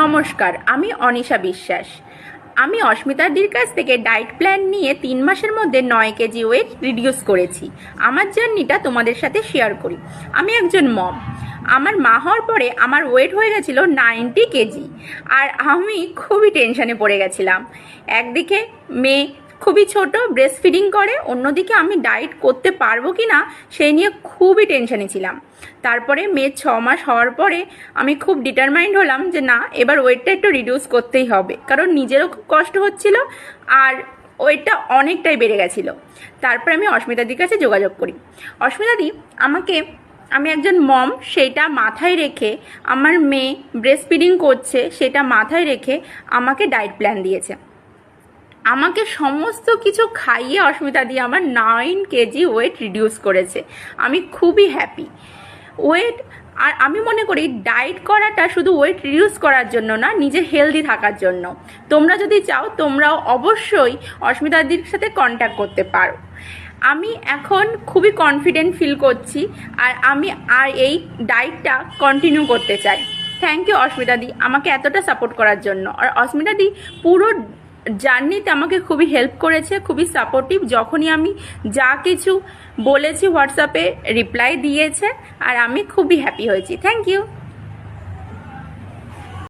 নমস্কার, আমি অনিশা বিশ্বাস। আমি অস্মিতাদির কাছ থেকে ডায়েট প্ল্যান নিয়ে 3 মাসের মধ্যে 9 কেজি ওয়েট রিডিউস করেছি। আমার জার্নিটা তোমাদের সাথে শেয়ার করি। আমি একজন মম। আমার মা হওয়ার পরে আমার ওয়েট হয়ে গেছিল 90 কেজি, আর আমি খুবই টেনশনে পড়ে গেছিলাম। একদিকে মেয়ে খুবই ছোট, ব্রেস্ট ফিডিং করে, অন্যদিকে আমি ডায়েট করতে পারবো কি না সেই নিয়ে খুবই টেনশনে ছিলাম। তারপরে মেয়ের 6 মাস হওয়ার পরে আমি খুব ডিটারমাইন্ড হলাম যে না, এবার ওয়েটটা একটু রিডিউস করতেই হবে, কারণ নিজেরও খুব কষ্ট হচ্ছিল আর ওয়েটটা অনেকটাই বেড়ে গেছিলো। তারপরে আমি অস্মিতাদির কাছে যোগাযোগ করি। অস্মিতাদি আমি একজন মম, সেটা মাথায় রেখে, আমার মেয়ে ব্রেস্ট ফিডিং করছে সেটা মাথায় রেখে আমাকে ডায়েট প্ল্যান দিয়েছে। আমাকে সমস্ত কিছু খাইয়ে অস্মিতাদি আমার 9 কেজি ওয়েট রিডিউস করেছে। আমি খুবই হ্যাপি। আর আমি মনে করি ডায়েট করাটা শুধু ওয়েট রিডিউস করার জন্য না, নিজের হেলদি থাকার জন্য। তোমরা যদি চাও তোমরাও অবশ্যই অস্মিতাদির সাথে কন্ট্যাক্ট করতে পারো। আমি এখন খুবই কনফিডেন্ট ফিল করছি, আর আমি এই ডায়েটটা কন্টিনিউ করতে চাই। থ্যাংক ইউ অস্মিতাদি, আমাকে এতটা সাপোর্ট করার জন্য। আর অস্মিতাদি পুরো জার্নিতে আমাকে খুবই হেল্প করেছে, খুবই সাপোর্টিভ। যখনই আমি যা কিছু বলেছি হোয়াটসঅ্যাপে রিপ্লাই দিয়েছে, আর আমি খুবই হ্যাপি হয়েছি। Thank you.